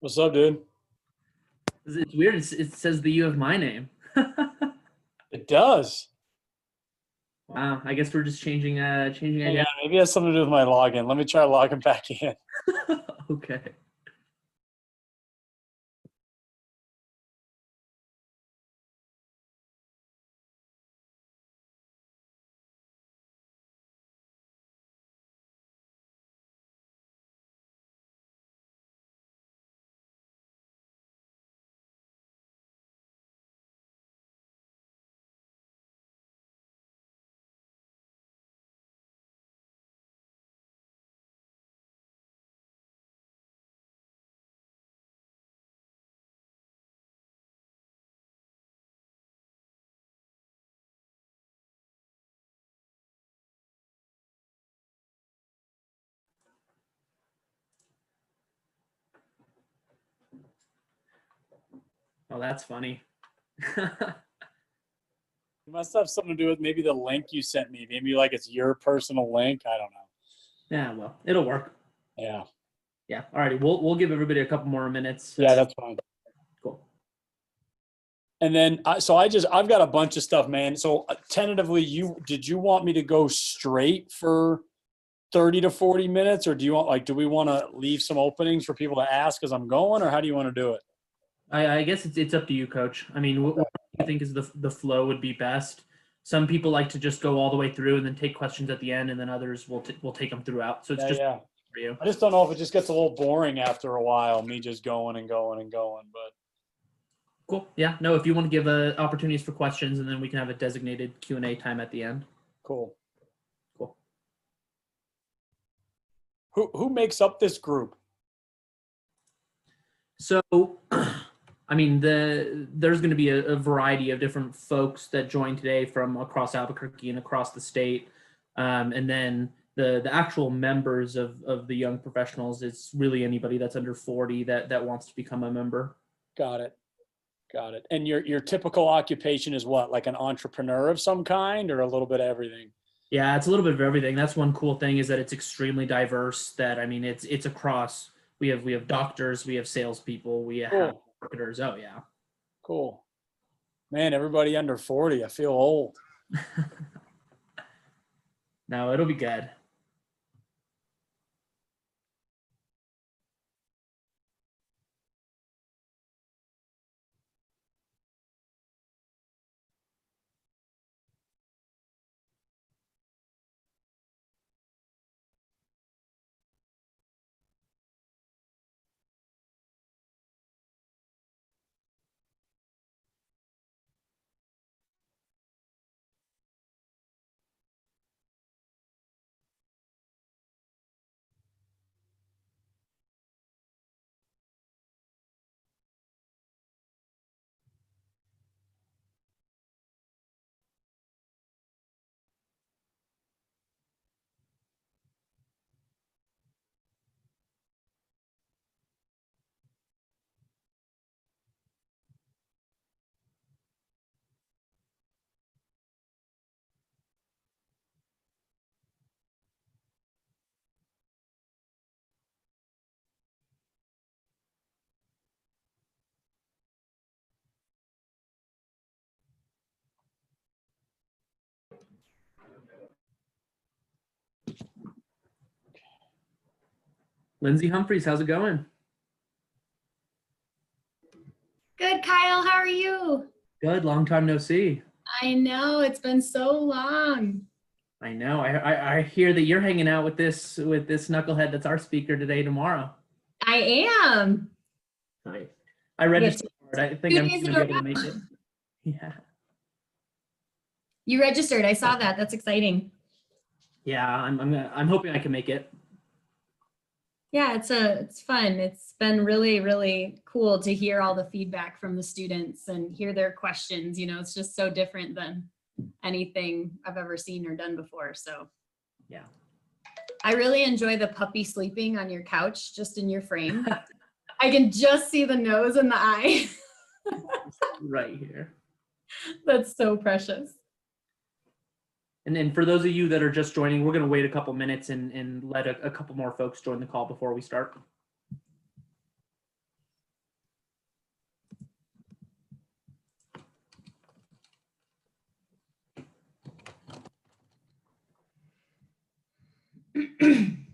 What's up, dude? It's weird. It says the U of my name. It does. Wow. I guess we're just changing Hang identity. on, maybe it has something to do with my login. Let me try logging back in. Okay. Oh, that's funny. It must have something to do with maybe the link you sent me. Maybe like it's your personal link. I don't know. Yeah, well, it'll work. Yeah. Yeah. Alrighty. We'll give everybody a couple more minutes. Yeah, that's fine. Cool. And then, I've got a bunch of stuff, man. So tentatively, did you want me to go straight for 30 to 40 minutes, or do we want to leave some openings for people to ask as I'm going, or how do you want to do it? I guess it's up to you, Coach. I mean, what do you think is the flow would be best? Some people like to just go all the way through and then take questions at the end, and then others will take them throughout. So it's just for you. I just don't know if it just gets a little boring after a while, me just going and going and going. But Cool. Yeah. No, if you want to give opportunities for questions, and then we can have a designated Q&A time at the end. cool. Cool. Who makes up this group? So, I mean, there's going to be a variety of different folks that join today from across Albuquerque and across the state. And then the actual members of the young professionals is really anybody that's under 40 that wants to become a member. Got it. And your typical occupation is what, like an entrepreneur of some kind, or a little bit of everything? Yeah, it's a little bit of everything. That's one cool thing, is that it's extremely diverse. That, I mean, it's across. We have doctors, we have salespeople, we have marketers. Oh yeah. Cool. Man, everybody under 40. I feel old. No, it'll be good. Lindsay Humphreys, how's it going? Good, Kyle. How are you? Good. Long time no see. I know, it's been so long. I know. I hear that you're hanging out with this knucklehead that's our speaker today, tomorrow. I am. Nice. I registered for it. I think I'm going to be able to make it. Yeah. You registered. I saw that. That's exciting. Yeah, I'm hoping I can make it. Yeah, it's fun. It's been really, really cool to hear all the feedback from the students and hear their questions. You know, it's just so different than anything I've ever seen or done before. So yeah. I really enjoy the puppy sleeping on your couch, just in your frame. I can just see the nose and the eye. Right here. That's so precious. And then for those of you that are just joining, we're going to wait a couple minutes and let a couple more folks join the call before we start. And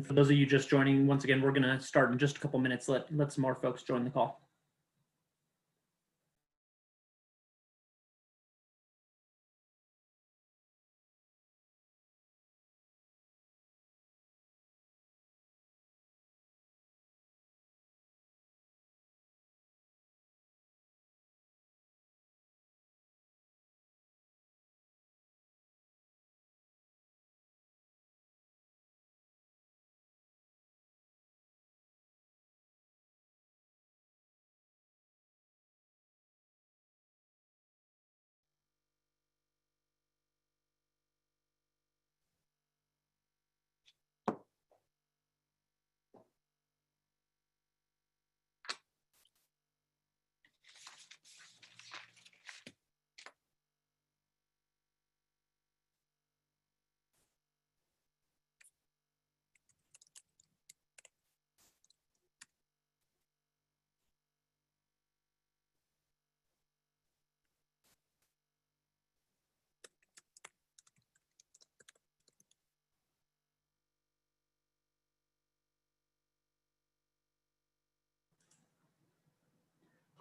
for those of you just joining, once again, we're going to start in just a couple minutes. Let some more folks join the call.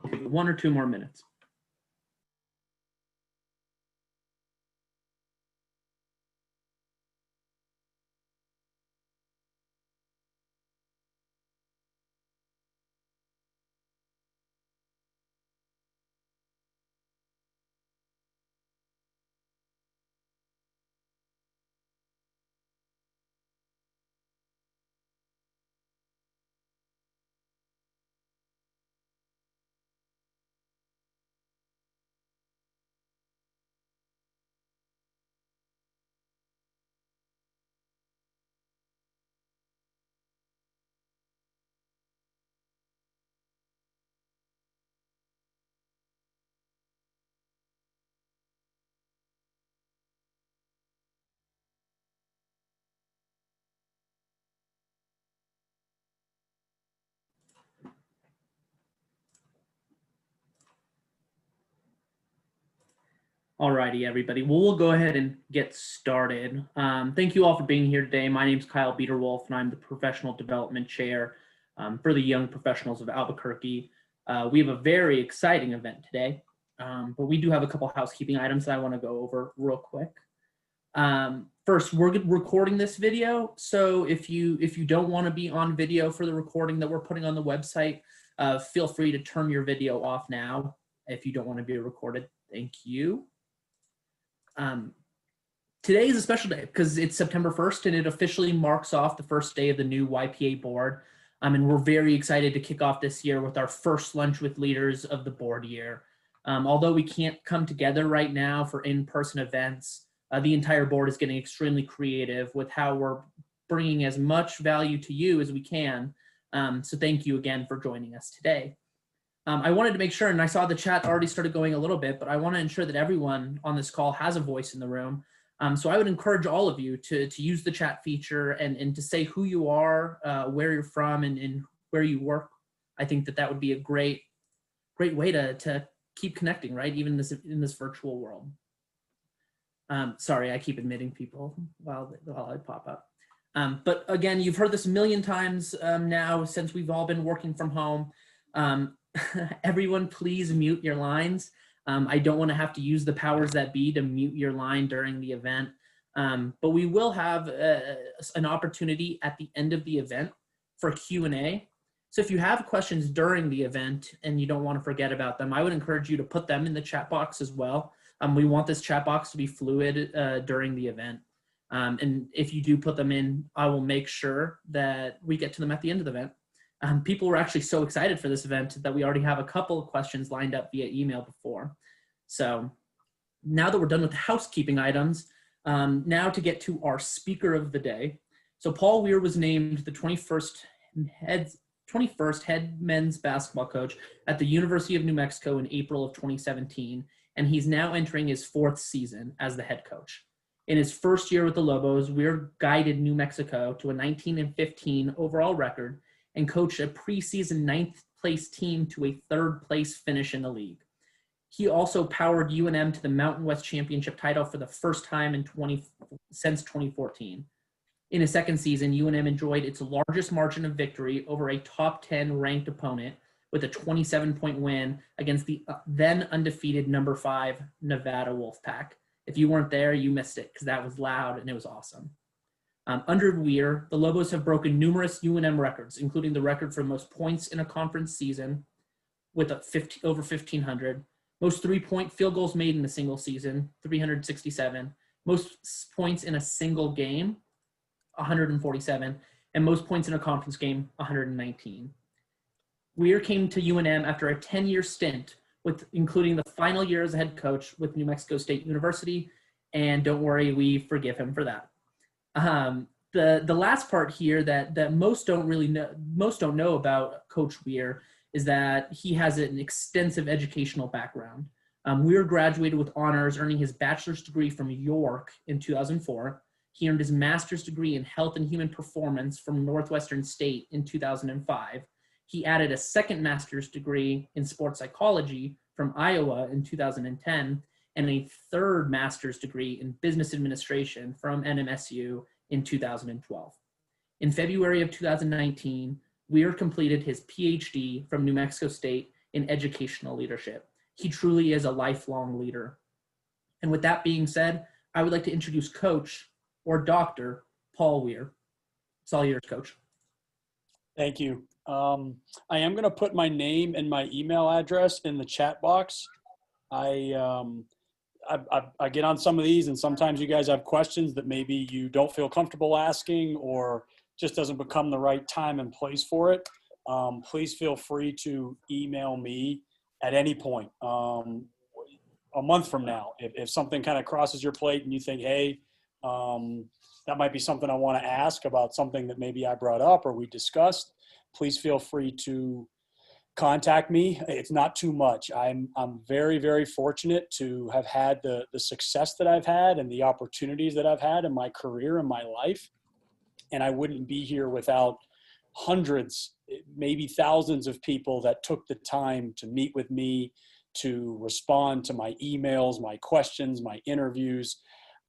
Okay, 1 or 2 more minutes. Alrighty, everybody. Well, we'll go ahead and get started. Thank you all for being here today. My name is Kyle Biederwolf, and I'm the Professional Development Chair for the Young Professionals of Albuquerque. We have a very exciting event today, but we do have a couple housekeeping items that I want to go over real quick. First, we're recording this video, so if you don't want to be on video for the recording that we're putting on the website, feel free to turn your video off now if you don't want to be recorded. Thank you. Today is a special day because it's September 1st and it officially marks off the first day of the new YPA board. And we're very excited to kick off this year with our first lunch with leaders of the board year. Although we can't come together right now for in-person events, the entire board is getting extremely creative with how we're bringing as much value to you as we can. So thank you again for joining us today. I wanted to make sure, and I saw the chat already started going a little bit, but I want to ensure that everyone on this call has a voice in the room. So I would encourage all of you to use the chat feature and to say who you are, where you're from, and where you work. I think that would be a great way to keep connecting, right? Even in this virtual world. Sorry, I keep admitting people while I pop up. But again, you've heard this a million times now since we've all been working from home. Everyone, please mute your lines. I don't want to have to use the powers that be to mute your line during the event. But we will have an opportunity at the end of the event for Q&A. So if you have questions during the event and you don't want to forget about them, I would encourage you to put them in the chat box as well. We want this chat box to be fluid during the event. And if you do put them in, I will make sure that we get to them at the end of the event. People were actually so excited for this event that we already have a couple of questions lined up via email before. So now that we're done with the housekeeping items, now to get to our speaker of the day. So Paul Weir was named the 21st head men's basketball coach at the University of New Mexico in April of 2017, and he's now entering his 4th season as the head coach. In his first year with the Lobos, Weir guided New Mexico to a 19-15 overall record and coached a preseason 9th place team to a 3rd place finish in the league. He also powered UNM to the Mountain West Championship title for the first time since 2014. In his 2nd season, UNM enjoyed its largest margin of victory over a top 10 ranked opponent with a 27-point win against the then undefeated number 5 Nevada Wolfpack. If you weren't there, you missed it because that was loud and it was awesome. Under Weir, the Lobos have broken numerous UNM records, including the record for most points in a conference season with over 1,500, most 3-point field goals made in a single season, 367, most points in a single game, 147, and most points in a conference game, 119. Weir came to UNM after a 10-year stint, including the final year as a head coach with New Mexico State University, and don't worry, we forgive him for that. The last part here that most don't know about Coach Weir is that he has an extensive educational background. Weir graduated with honors, earning his bachelor's degree from York in 2004. He earned his master's degree in health and human performance from Northwestern State in 2005. He added a 2nd master's degree in sports psychology from Iowa in 2010 and a 3rd master's degree in business administration from NMSU in 2012. In February of 2019, Weir completed his PhD from New Mexico State in educational leadership. He truly is a lifelong leader. And with that being said, I would like to introduce Coach or Dr. Paul Weir. It's all yours, Coach. Thank you. I am going to put my name and my email address in the chat box. I get on some of these, and sometimes you guys have questions that maybe you don't feel comfortable asking or just doesn't become the right time and place for it. Please feel free to email me at any point. A month from now, if something kind of crosses your plate and you think, hey, that might be something I want to ask about something that maybe I brought up or we discussed, please feel free to contact me. It's not too much. I'm very, very fortunate to have had the success that I've had and the opportunities that I've had in my career and my life. And I wouldn't be here without hundreds, maybe thousands of people that took the time to meet with me, to respond to my emails, my questions, my interviews.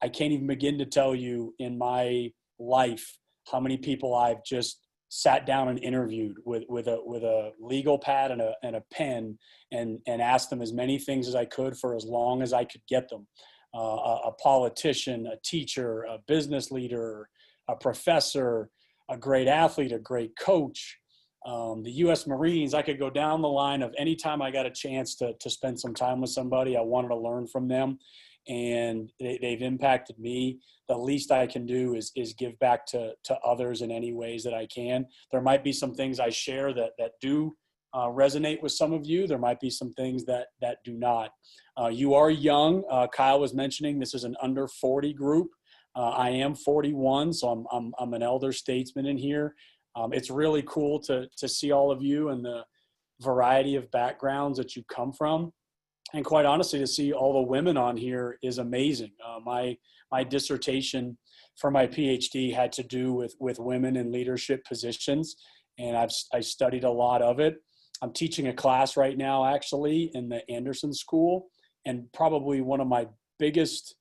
I can't even begin to tell you in my life how many people I've just sat down and interviewed with a legal pad and a pen and asked them as many things as I could for as long as I could get them. A politician, a teacher, a business leader, a professor, a great athlete, a great coach, the U.S. Marines. I could go down the line of any time I got a chance to spend some time with somebody, I wanted to learn from them. And they've impacted me. The least I can do is give back to others in any ways that I can. There might be some things I share that do resonate with some of you. There might be some things that do not. You are young. Kyle was mentioning this is an under 40 group. I am 41, so I'm an elder statesman in here. It's really cool to see all of you and the variety of backgrounds that you come from. And quite honestly, to see all the women on here is amazing. My dissertation for my PhD had to do with women in leadership positions, and I studied a lot of it. I'm teaching a class right now, actually, in the Anderson School, and probably one of my biggest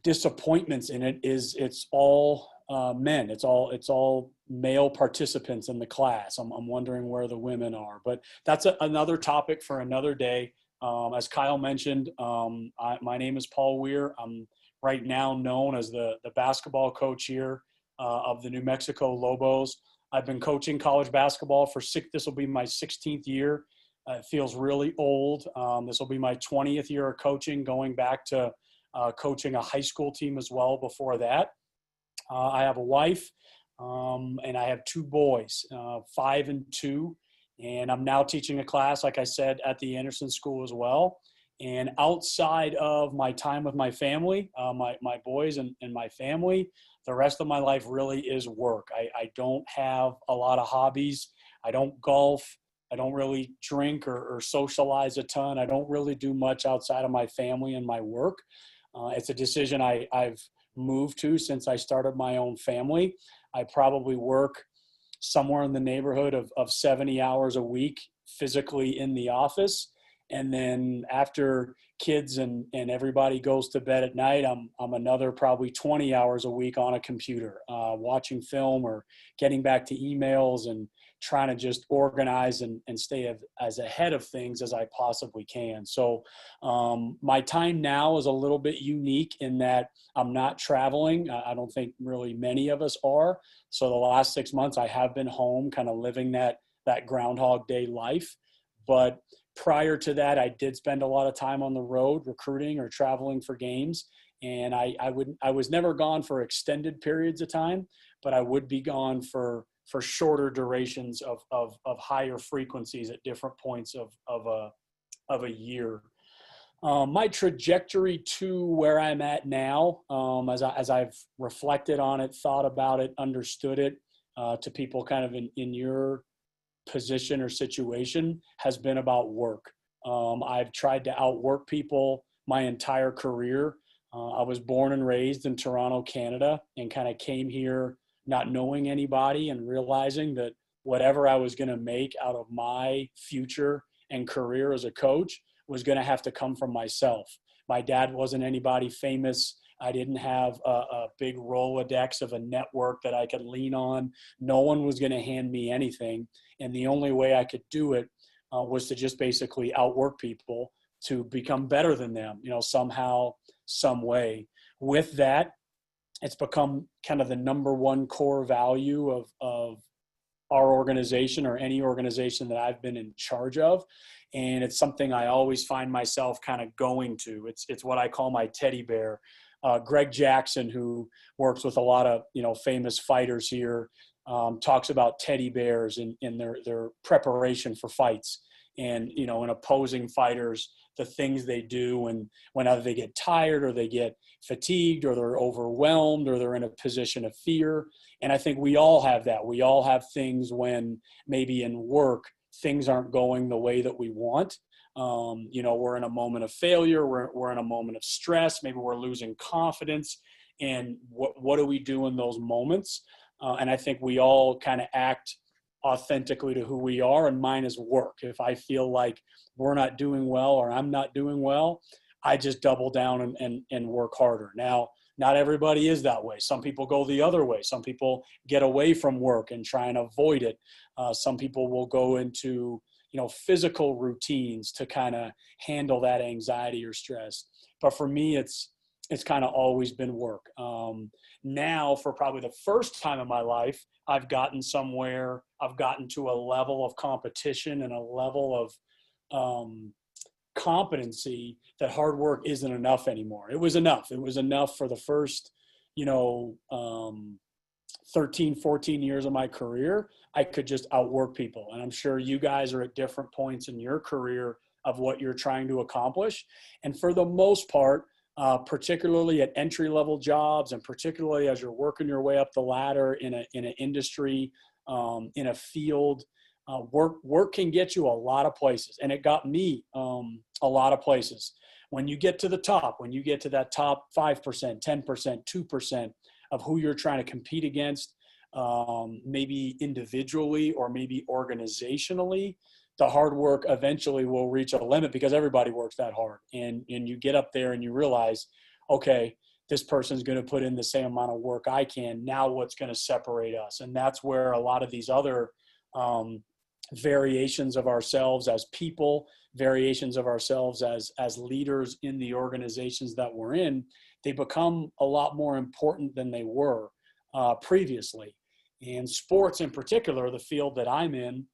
disappointments in it is it's all men. It's all male participants in the class. I'm wondering where the women are, but that's another topic for another day. As Kyle mentioned, my name is Paul Weir. I'm right now known as the basketball coach here of the New Mexico Lobos. I've been coaching college basketball for this will be my 16th year. It feels really old. This will be my 20th year of coaching, going back to coaching a high school team as well before that. I have a wife, and I have two boys, 5 and 2, and I'm now teaching a class, like I said, at the Anderson School as well. And outside of my time with my family, my boys and my family, the rest of my life really is work. I don't have a lot of hobbies. I don't golf. I don't really drink or socialize a ton. I don't really do much outside of my family and my work. It's a decision I've moved to since I started my own family. I probably work somewhere in the neighborhood of 70 hours a week physically in the office. And then after kids and everybody goes to bed at night, I'm another probably 20 hours a week on a computer, watching film or getting back to emails and trying to just organize and stay as ahead of things as I possibly can. So my time now is a little bit unique in that I'm not traveling. I don't think really many of us are. So the last 6 months I have been home kind of living that Groundhog Day life. But prior to that, I did spend a lot of time on the road recruiting or traveling for games. And I was never gone for extended periods of time, but I would be gone for shorter durations of higher frequencies at different points of a year. My trajectory to where I'm at now, as I've reflected on it, thought about it, understood it, to people kind of in your position or situation, has been about work. I've tried to outwork people my entire career. I was born and raised in Toronto, Canada, and kind of came here not knowing anybody and realizing that whatever I was going to make out of my future and career as a coach was going to have to come from myself. My dad wasn't anybody famous. I didn't have a big Rolodex of a network that I could lean on. No one was going to hand me anything. And the only way I could do it was to just basically outwork people to become better than them, somehow, some way. With that, it's become kind of the number one core value of our organization or any organization that I've been in charge of. And it's something I always find myself kind of going to. It's what I call my teddy bear. Greg Jackson, who works with a lot of, famous fighters here, talks about teddy bears in their preparation for fights. And, in opposing fighters, the things they do and whenever they get tired or they get fatigued or they're overwhelmed or they're in a position of fear. And I think we all have that. We all have things when maybe in work, things aren't going the way that we want. We're in a moment of failure. We're in a moment of stress. Maybe we're losing confidence. And what do we do in those moments? And I think we all kind of act authentically to who we are, and mine is work. If I feel like we're not doing well or I'm not doing well, I just double down and work harder. Now, not everybody is that way. Some people go the other way. Some people get away from work and try and avoid it. Some people will go into, physical routines to kind of handle that anxiety or stress. But for me, it's kind of always been work. Now, for probably the first time in my life, I've gotten somewhere. I've gotten to a level of competition and a level of competency that hard work isn't enough anymore. It was enough. It was enough for the first, 13, 14 years of my career. I could just outwork people. And I'm sure you guys are at different points in your career of what you're trying to accomplish. And for the most part, particularly at entry-level jobs, and particularly as you're working your way up the ladder in an industry, in a field. Work can get you a lot of places, and it got me a lot of places. When you get to the top, when you get to that top 5%, 10%, 2% of who you're trying to compete against, maybe individually or maybe organizationally, the hard work eventually will reach a limit because everybody works that hard. And you get up there and you realize, okay, this person's going to put in the same amount of work I can. Now what's going to separate us? And that's where a lot of these other variations of ourselves as people, variations of ourselves as leaders in the organizations that we're in, they become a lot more important than they were previously. And sports in particular, the field that I'm in,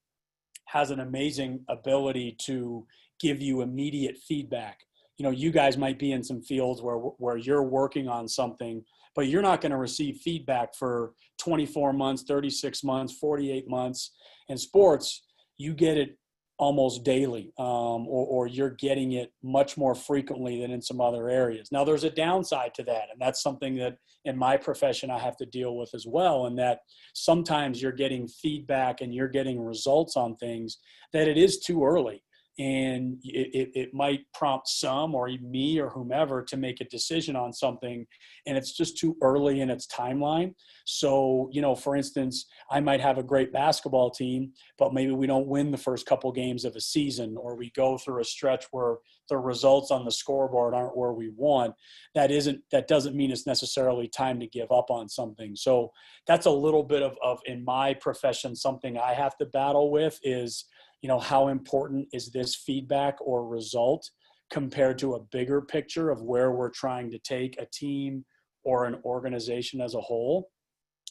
has an amazing ability to give you immediate feedback. You know, you guys might be in some fields where you're working on something, but you're not going to receive feedback for 24 months, 36 months, 48 months. In sports, you get it almost daily, or you're getting it much more frequently than in some other areas. Now, there's a downside to that, and that's something that in my profession I have to deal with as well, and that sometimes you're getting feedback and you're getting results on things that it is too early. And it might prompt some, or even me or whomever, to make a decision on something, and it's just too early in its timeline. So, you know, for instance, I might have a great basketball team, but maybe we don't win the first couple games of a season, or we go through a stretch where the results on the scoreboard aren't where we want. That doesn't mean it's necessarily time to give up on something. So that's a little bit of in my profession, something I have to battle with is, you know, how important is this feedback or result compared to a bigger picture of where we're trying to take a team or an organization as a whole.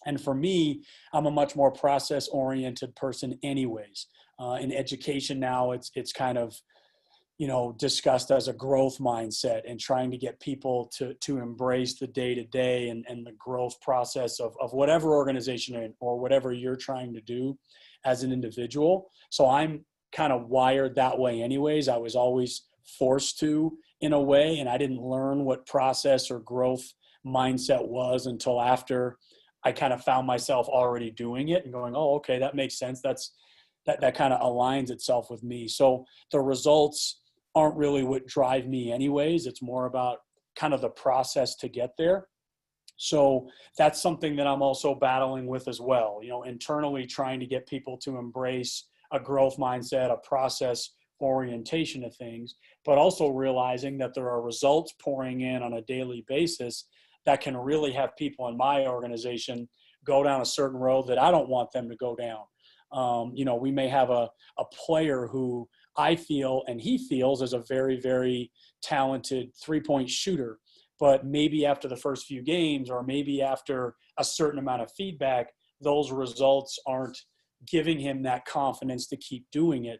And for me, I'm a much more process-oriented person anyways. In education now, it's kind of, you know, discussed as a growth mindset, and trying to get people to embrace the day-to-day and the growth process of whatever organization you're in or whatever you're trying to do as an individual. So I'm kind of wired that way anyways. I was always forced to, in a way, and I didn't learn what process or growth mindset was until after I kind of found myself already doing it and going, oh, okay, that makes sense. That kind of aligns itself with me. So the results aren't really what drive me anyways. It's more about kind of the process to get there. So that's something that I'm also battling with as well, you know, internally trying to get people to embrace a growth mindset, a process orientation of things, but also realizing that there are results pouring in on a daily basis that can really have people in my organization go down a certain road that I don't want them to go down. You know, we may have a player who I feel and he feels is a very, very talented three-point shooter, but maybe after the first few games, or maybe after a certain amount of feedback, those results aren't giving him that confidence to keep doing it.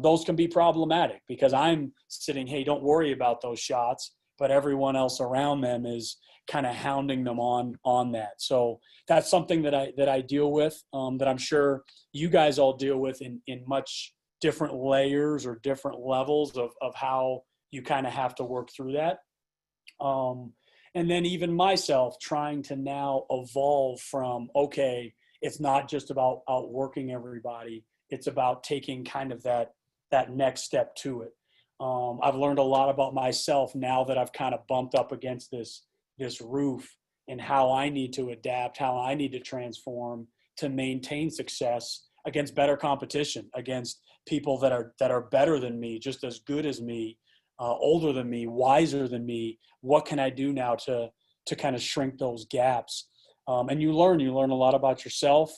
Those can be problematic because I'm sitting, hey, don't worry about those shots, but everyone else around them is kind of hounding them on that. So that's something that I deal with, that I'm sure you guys all deal with in much different layers or different levels of how you kind of have to work through that. And then even myself trying to now evolve from, okay, it's not just about outworking everybody. It's about taking kind of that next step to it. I've learned a lot about myself now that I've kind of bumped up against this roof, and how I need to adapt, how I need to transform to maintain success against better competition, against people that are better than me, just as good as me, older than me, wiser than me. What can I do now to kind of shrink those gaps? And you learn a lot about yourself.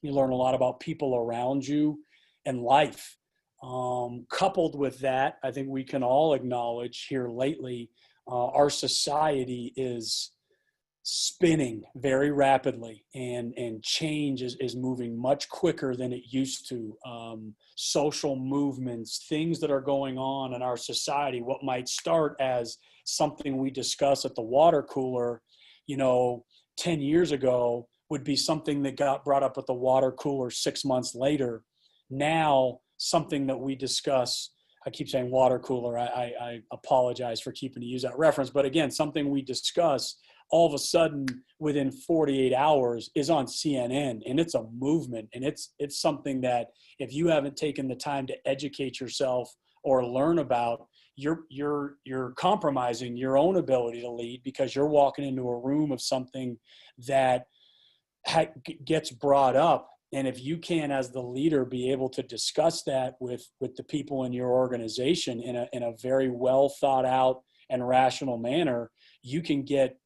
You learn a lot about people around you and life. Coupled with that, I think we can all acknowledge here lately, our society is spinning very rapidly, and change is moving much quicker than it used to. Social movements, things that are going on in our society, what might start as something we discuss at the water cooler, 10 years ago would be something that got brought up at the water cooler 6 months later. Now, something that we discuss I keep saying water cooler. I apologize for keeping to use that reference. But again, something we discuss all of a sudden within 48 hours is on CNN, and it's a movement. And it's something that if you haven't taken the time to educate yourself or learn about, you're compromising your own ability to lead, because you're walking into a room of something that gets brought up. And if you can, as the leader, be able to discuss that with the people in your organization in a very well thought out and rational manner, you can get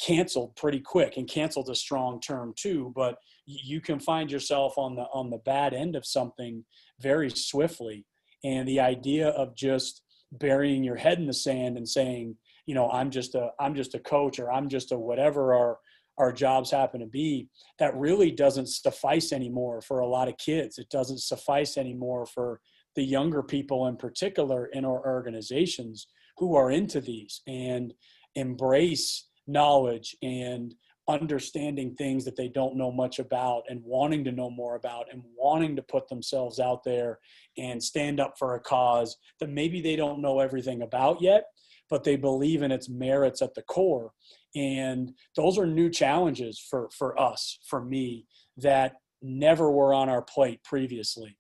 canceled pretty quick. And canceled's a strong term too, but you can find yourself on the bad end of something very swiftly. And the idea of just burying your head in the sand and saying, you know, I'm just a coach, or I'm just a whatever our jobs happen to be, that really doesn't suffice anymore for a lot of kids. It doesn't suffice anymore for the younger people in particular in our organizations who are into these and embrace knowledge and understanding things that they don't know much about, and wanting to know more about, and wanting to put themselves out there and stand up for a cause that maybe they don't know everything about yet, but they believe in its merits at the core. And those are new challenges for us, for me, that never were on our plate previously.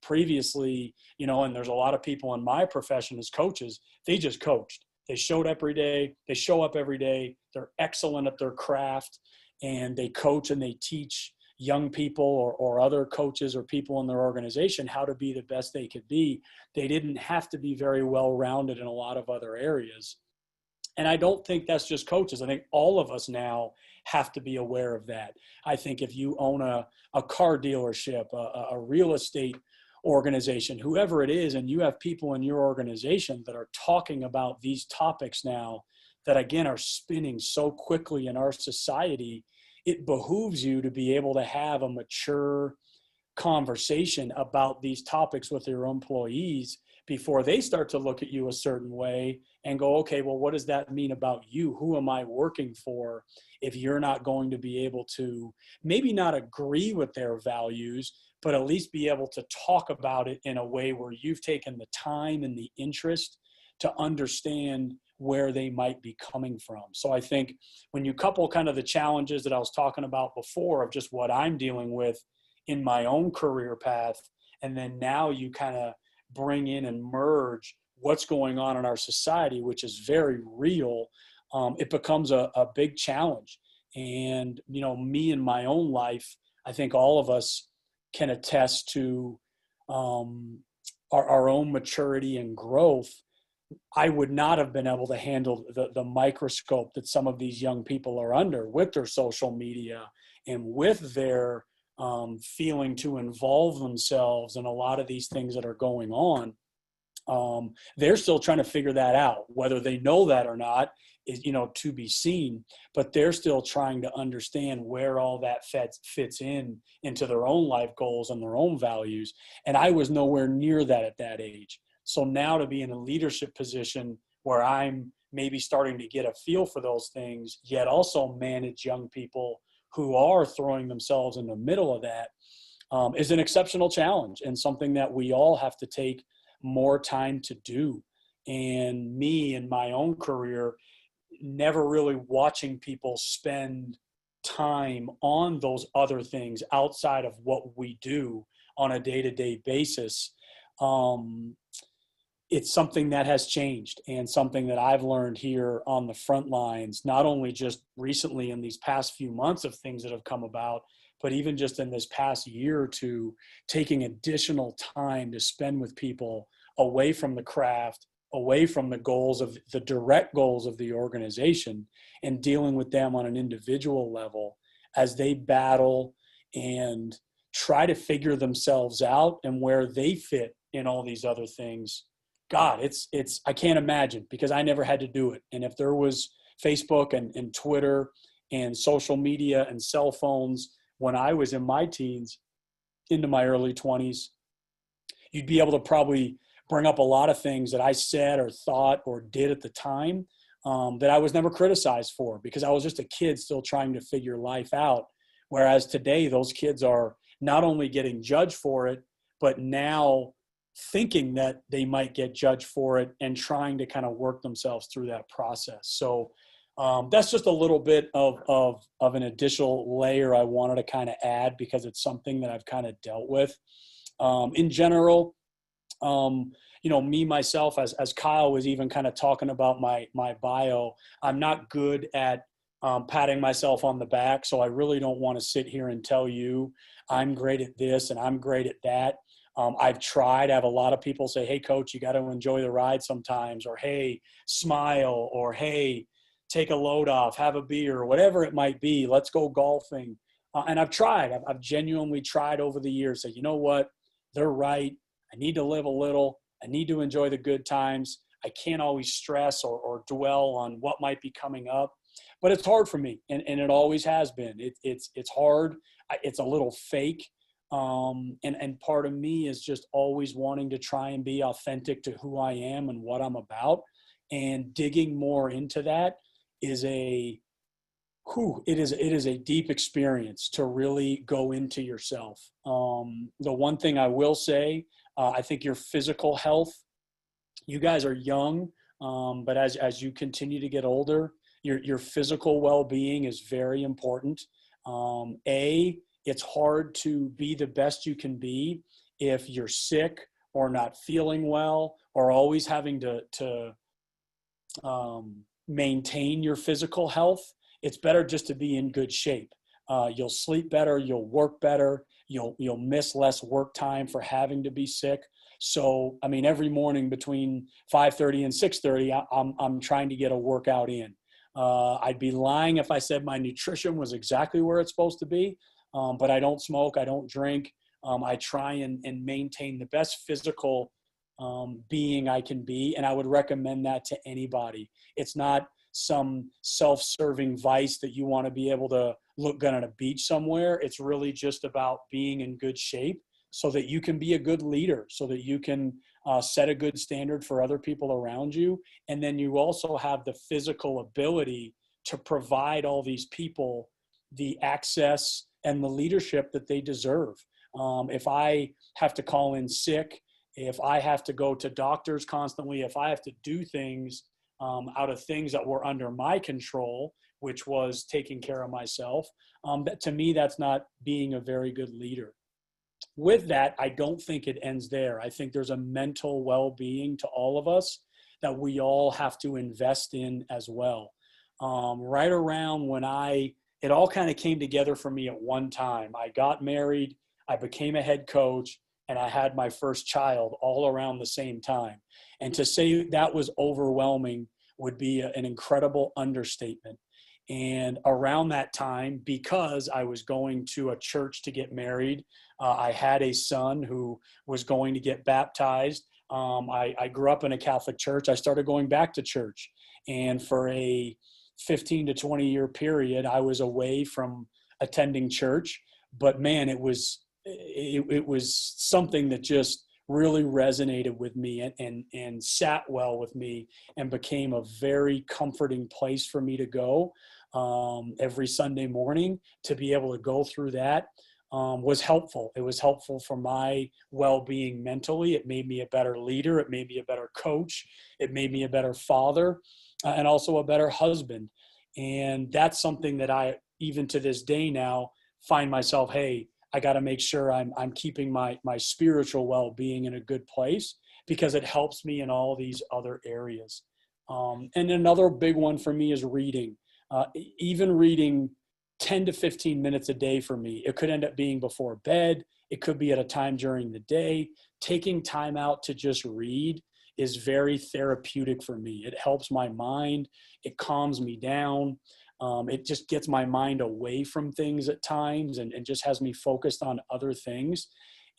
You know, and there's a lot of people in my profession as coaches, they just coached. They showed up every day. They show up every day. They're excellent at their craft, and they coach and they teach young people or other coaches or people in their organization how to be the best they could be. They didn't have to be very well-rounded in a lot of other areas. And I don't think that's just coaches. I think all of us now have to be aware of that. I think if you own a car dealership, a real estate organization, whoever it is, and you have people in your organization that are talking about these topics now that, again, are spinning so quickly in our society, it behooves you to be able to have a mature conversation about these topics with your employees before they start to look at you a certain way and go, okay, well, what does that mean about you? Who am I working for if you're not going to be able to maybe not agree with their values, but at least be able to talk about it in a way where you've taken the time and the interest to understand where they might be coming from. So I think when you couple kind of the challenges that I was talking about before of just what I'm dealing with in my own career path, and then now you kind of bring in and merge what's going on in our society, which is very real, it becomes a big challenge. And, you know, me in my own life, I think all of us can attest to our own maturity and growth. I would not have been able to handle the microscope that some of these young people are under with their social media and with their feeling to involve themselves in a lot of these things that are going on. They're still trying to figure that out. Whether they know that or not is, you know, to be seen, but they're still trying to understand where all that fits into their own life goals and their own values. And I was nowhere near that at that age. So now to be in a leadership position where I'm maybe starting to get a feel for those things, yet also manage young people who are throwing themselves in the middle of that, is an exceptional challenge and something that we all have to take more time to do. And me in my own career, never really watching people spend time on those other things outside of what we do on a day-to-day basis. It's something that has changed and something that I've learned here on the front lines, not only just recently in these past few months of things that have come about, but even just in this past year or two, taking additional time to spend with people away from the craft, away from the direct goals of the organization, and dealing with them on an individual level as they battle and try to figure themselves out and where they fit in all these other things. God, it's I can't imagine, because I never had to do it. And if there was Facebook and Twitter and social media and cell phones when I was in my teens into my early 20s, you'd be able to probably bring up a lot of things that I said or thought or did at the time that I was never criticized for, because I was just a kid still trying to figure life out. Whereas today, those kids are not only getting judged for it, but now thinking that they might get judged for it and trying to kind of work themselves through that process. So that's just a little bit of an additional layer I wanted to kind of add, because it's something that I've kind of dealt with. In general, me, myself, as Kyle was even kind of talking about my bio, I'm not good at patting myself on the back. So I really don't want to sit here and tell you I'm great at this and I'm great at that. I've tried. I have a lot of people say, hey, coach, you got to enjoy the ride sometimes, or hey, smile, or hey, take a load off, have a beer, or whatever it might be. Let's go golfing. And I've tried. I've genuinely tried over the years. Say, you know what? They're right. I need to live a little. I need to enjoy the good times. I can't always stress or dwell on what might be coming up. But it's hard for me, and it always has been. It's hard. It's a little fake. And part of me is just always wanting to try and be authentic to who I am and what I'm about. And digging more into that is it is a deep experience to really go into yourself. The one thing I will say, I think your physical health, you guys are young, but as you continue to get older, your physical well-being is very important. It's hard to be the best you can be if you're sick or not feeling well, or always having to maintain your physical health. It's better just to be in good shape. You'll sleep better, you'll work better, you'll miss less work time for having to be sick. So, I mean, every morning between 5:30 and 6:30, I'm trying to get a workout in. I'd be lying if I said my nutrition was exactly where it's supposed to be, but I don't smoke, I don't drink. I try and maintain the best physical being I can be, and I would recommend that to anybody. It's not some self-serving vice that you want to be able to look good on a beach somewhere. It's really just about being in good shape so that you can be a good leader, so that you can set a good standard for other people around you. And then you also have the physical ability to provide all these people the access and the leadership that they deserve. If I have to call in sick, if I have to go to doctors constantly, if I have to do things out of things that were under my control, which was taking care of myself, that to me, that's not being a very good leader. With that, I don't think it ends there. I think there's a mental well-being to all of us that we all have to invest in as well. Right around when it all kind of came together for me at one time. I got married, I became a head coach, and I had my first child all around the same time. And to say that was overwhelming would be an incredible understatement. And around that time, because I was going to a church to get married, I had a son who was going to get baptized. I grew up in a Catholic church. I started going back to church. And for a 15 to 20 year period, I was away from attending church. But man, it was something that just really resonated with me and sat well with me and became a very comforting place for me to go every Sunday morning. To be able to go through that was helpful. It was helpful for my well-being mentally. It made me a better leader. It made me a better coach. It made me a better father and also a better husband. And that's something that I, even to this day now, find myself, hey, I got to make sure I'm keeping my spiritual well-being in a good place, because it helps me in all these other areas. And another big one for me is reading. Even reading 10 to 15 minutes a day for me. It could end up being before bed. It could be at a time during the day. Taking time out to just read is very therapeutic for me. It helps my mind. It calms me down. It just gets my mind away from things at times and just has me focused on other things.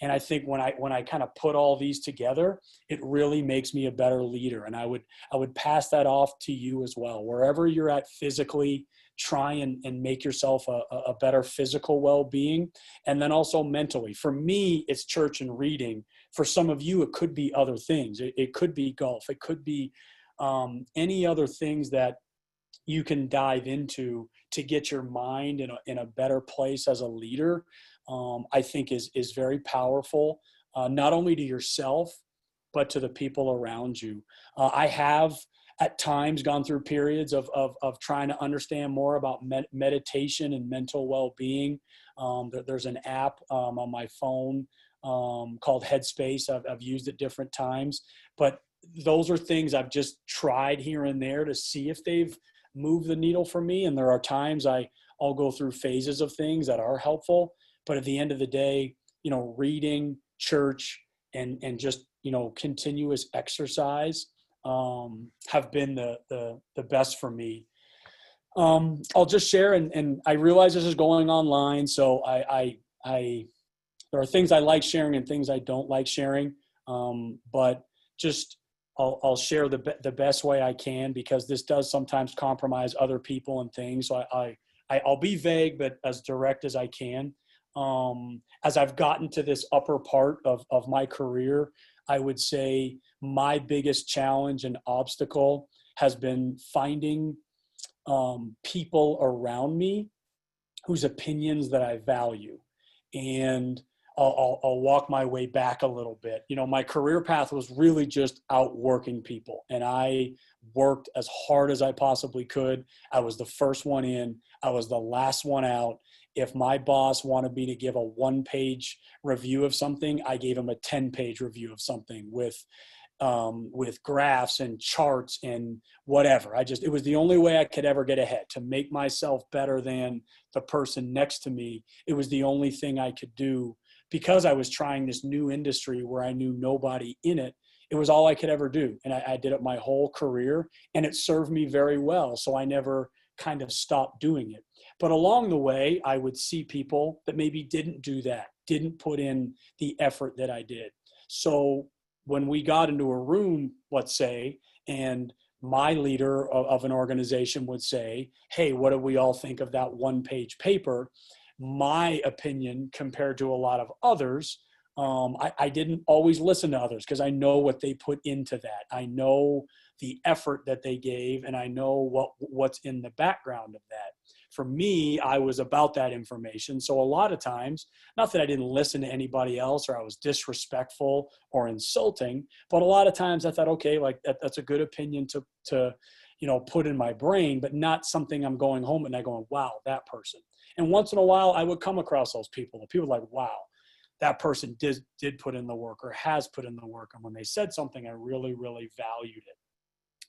And I think when I kind of put all these together, it really makes me a better leader. And I would pass that off to you as well. Wherever you're at physically, try and make yourself a better physical well-being. And then also mentally. For me, it's church and reading. For some of you, it could be other things. It could be golf. It could be any other things that you can dive into to get your mind in a better place as a leader. I think is very powerful. not only to yourself, but to the people around you. I have at times gone through periods of trying to understand more about meditation and mental well-being. There's an app on my phone called Headspace. I've used it different times, but those are things I've just tried here and there to see if they've moved the needle for me. And there are times I'll go through phases of things that are helpful, but at the end of the day, reading, church, and just, continuous exercise have been the best for me. I'll just share, and I realize this is going online, so there are things I like sharing and things I don't like sharing, but just I'll share the best way I can, because this does sometimes compromise other people and things. So I'll be vague, but as direct as I can. As I've gotten to this upper part of my career, I would say my biggest challenge and obstacle has been finding people around me whose opinions that I value. And I'll walk my way back a little bit. My career path was really just out working people, and I worked as hard as I possibly could. I was the first one in, I was the last one out. If my boss wanted me to give a 1-page review of something, I gave him a 10-page review of something with graphs and charts and whatever. It was the only way I could ever get ahead, to make myself better than the person next to me. It was the only thing I could do, because I was trying this new industry where I knew nobody in it. It was all I could ever do. And I did it my whole career, and it served me very well. So I never kind of stopped doing it. But along the way, I would see people that maybe didn't do that, didn't put in the effort that I did. So when we got into a room, let's say, and my leader of an organization would say, hey, what do we all think of that 1-page paper? My opinion compared to a lot of others, I didn't always listen to others, because I know what they put into that. I know the effort that they gave, and I know what's in the background of that. For me, I was about that information. So a lot of times, not that I didn't listen to anybody else or I was disrespectful or insulting, but a lot of times I thought, okay, like that's a good opinion to put in my brain, but not something I'm going home and I going, wow, that person. And once in a while, I would come across those people. The people like, wow, that person did put in the work or has put in the work. And when they said something, I really, really valued it.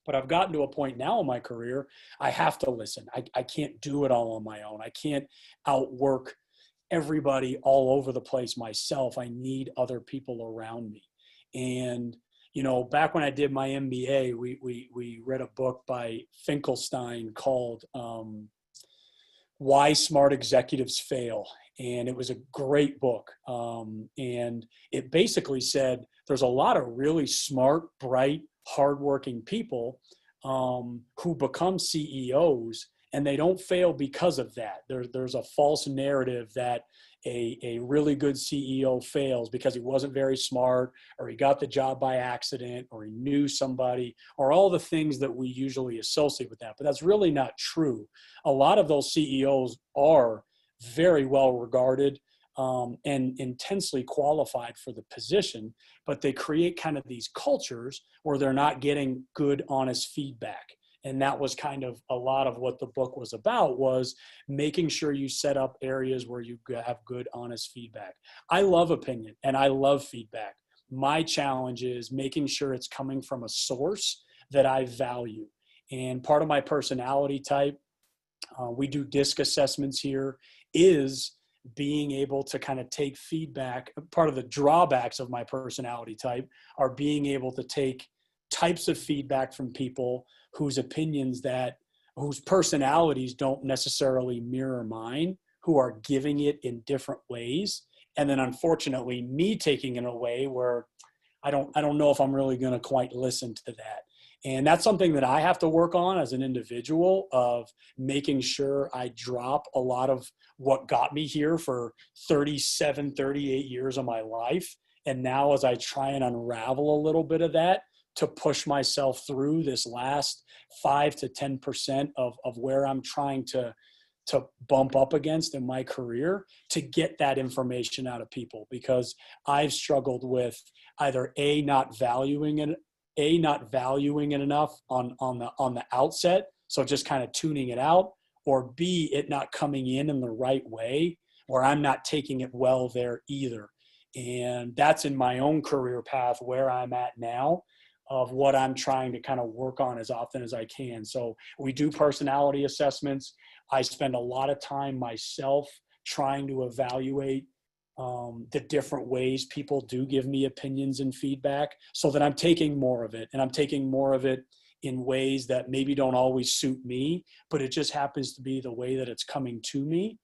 But I've gotten to a point now in my career, I have to listen. I can't do it all on my own. I can't outwork everybody all over the place myself. I need other people around me. And, back when I did my MBA, we read a book by Finkelstein called Why Smart Executives Fail. And it was a great book. And it basically said there's a lot of really smart, bright, hardworking people who become CEOs, and they don't fail because of that. There's a false narrative that a really good CEO fails because he wasn't very smart, or he got the job by accident, or he knew somebody, or all the things that we usually associate with that. But that's really not true. A lot of those CEOs are very well regarded and intensely qualified for the position, but they create kind of these cultures where they're not getting good, honest feedback. And that was kind of a lot of what the book was about, was making sure you set up areas where you have good, honest feedback. I love opinion and I love feedback. My challenge is making sure it's coming from a source that I value. And part of my personality type, we do DISC assessments here, is being able to kind of take feedback. Part of the drawbacks of my personality type are being able to take types of feedback from people whose whose personalities don't necessarily mirror mine, who are giving it in different ways. And then unfortunately, me taking it away where I don't know if I'm really going to quite listen to that. And that's something that I have to work on as an individual, of making sure I drop a lot of what got me here for 37, 38 years of my life. And now as I try and unravel a little bit of that to push myself through this last 5 to 10% of where I'm trying to to bump up against in my career to get that information out of people, because I've struggled with either not valuing it enough on the outset, so just kind of tuning it out, or B, it not coming in the right way, or I'm not taking it well there either. And that's in my own career path where I'm at now, of what I'm trying to kind of work on as often as I can. So we do personality assessments. I spend a lot of time myself trying to evaluate the different ways people do give me opinions and feedback, so that I'm taking more of it, and I'm taking more of it in ways that maybe don't always suit me, but it just happens to be the way that it's coming to me.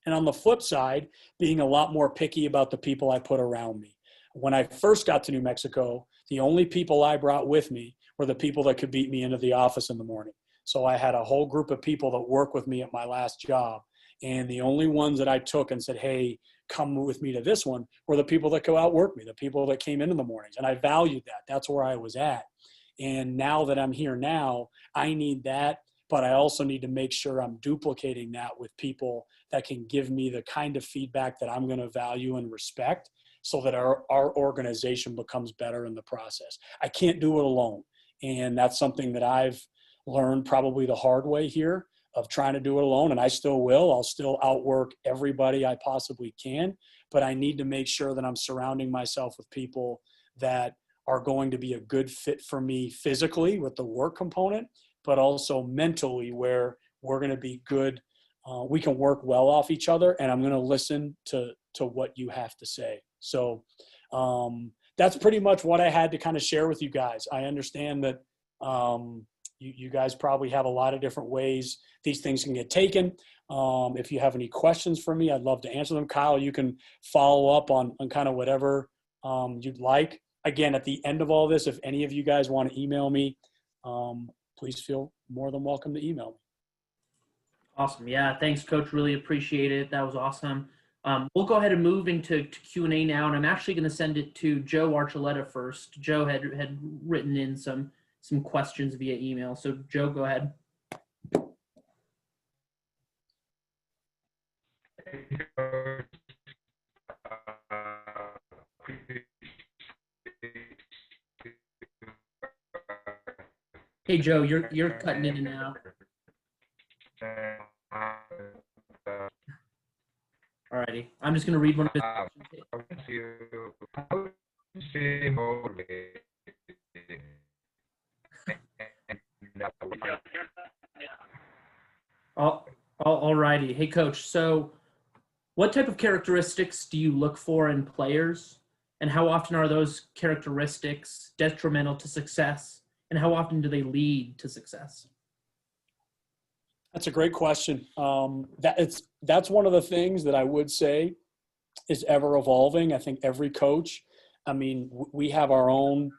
And on the flip side, being a lot more picky about the people I put around me. When I first got to New Mexico, the only people I brought with me were the people that could beat me into the office in the morning. So I had a whole group of people that work with me at my last job. And the only ones that I took and said, hey, come with me to this one, were the people that could outwork me, the people that came in the mornings. And I valued that. That's where I was at. And now that I'm here now, I need that. But I also need to make sure I'm duplicating that with people that can give me the kind of feedback that I'm going to value and respect, so that our organization becomes better in the process. I can't do it alone. And that's something that I've learned probably the hard way here, of trying to do it alone. And I still will. I'll still outwork everybody I possibly can. But I need to make sure that I'm surrounding myself with people that are going to be a good fit for me physically with the work component, but also mentally, where we're going to be good. We can work well off each other, and I'm going to listen to what you have to say. So that's pretty much what I had to kind of share with you guys. I understand that you guys probably have a lot of different ways these things can get taken. If you have any questions for me, I'd love to answer them. Kyle, you can follow up on kind of whatever you'd like. Again, at the end of all this, if any of you guys want to email me, please feel more than welcome to email me. Awesome. Yeah. Thanks, Coach. Really appreciate it. That was awesome. We'll go ahead and move into Q&A now, and I'm actually going to send it to Joe Archuleta first. Joe had written in some questions via email. So Joe, go ahead. Hey Joe, you're cutting in and out. Alrighty, I'm just going to read one of his questions. Alrighty. Hey, Coach. So what type of characteristics do you look for in players, and how often are those characteristics detrimental to success, and how often do they lead to success? That's a great question. That's one of the things that I would say is ever evolving. I think every coach, I mean, we have our own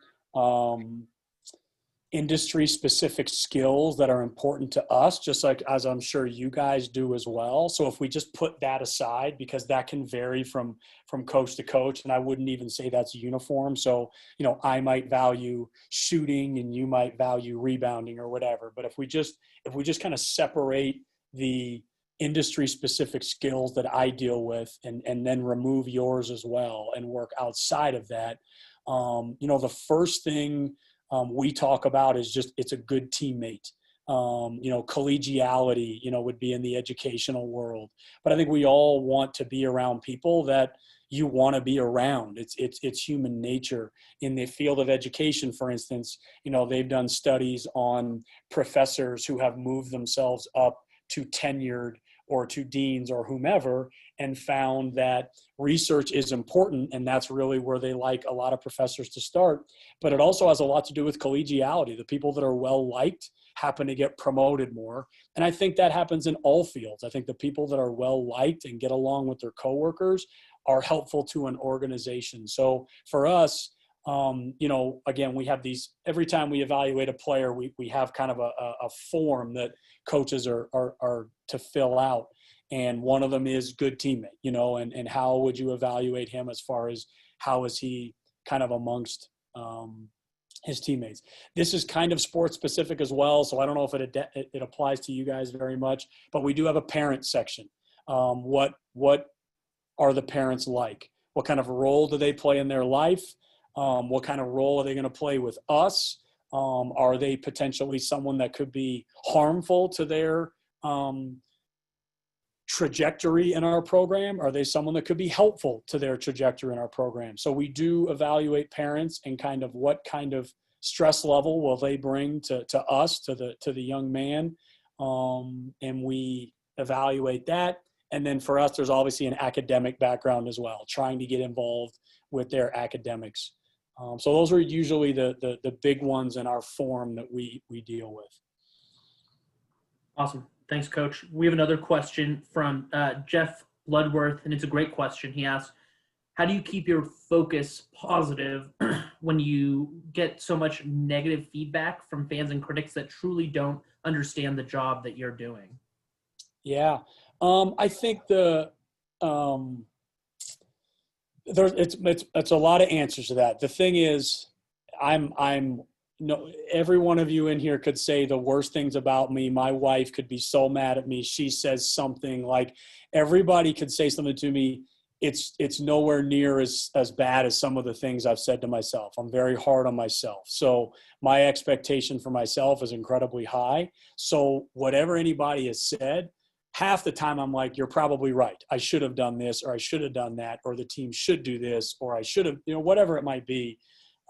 industry specific skills that are important to us, just like as I'm sure you guys do as well. So if we just put that aside, because that can vary from coach to coach, and I wouldn't even say that's uniform. So, you know, I might value shooting and you might value rebounding or whatever. But if we just kind of separate the industry specific skills that I deal with and then remove yours as well and work outside of that, you know, the first thing we talk about is just, it's a good teammate. You know, collegiality, you know, would be in the educational world, but I think we all want to be around people that you want to be around. It's human nature. In the field of education, for instance, you know, they've done studies on professors who have moved themselves up to tenured or to deans or whomever, and found that research is important, and that's really where they like a lot of professors to start. But it also has a lot to do with collegiality. The people that are well liked happen to get promoted more, and I think that happens in all fields. I think the people that are well liked and get along with their coworkers are helpful to an organization. So for us, you know, again, we have these, every time we evaluate a player, we have kind of a form that coaches are to fill out. And one of them is good teammate, you know, and how would you evaluate him as far as how is he kind of amongst his teammates. This is kind of sports specific as well, so I don't know if it applies to you guys very much, but we do have a parent section. What are the parents like? What kind of role do they play in their life? What kind of role are they going to play with us? Are they potentially someone that could be harmful to their trajectory in our program? Are they someone that could be helpful to their trajectory in our program? So we do evaluate parents and kind of what kind of stress level will they bring to us, to the young man. And we evaluate that. And then for us, there's obviously an academic background as well, trying to get involved with their academics. So those are usually the big ones in our form that we deal with. Awesome. Thanks, Coach. We have another question from Jeff Bloodworth, and it's a great question. He asks, how do you keep your focus positive when you get so much negative feedback from fans and critics that truly don't understand the job that you're doing? Yeah. I think it's a lot of answers to that. The thing is, every one of you in here could say the worst things about me. My wife could be so mad at me. She says something like, everybody could say something to me. It's nowhere near as bad as some of the things I've said to myself. I'm very hard on myself. So my expectation for myself is incredibly high. So whatever anybody has said, half the time I'm like, you're probably right. I should have done this, or I should have done that, or the team should do this, or I should have, whatever it might be.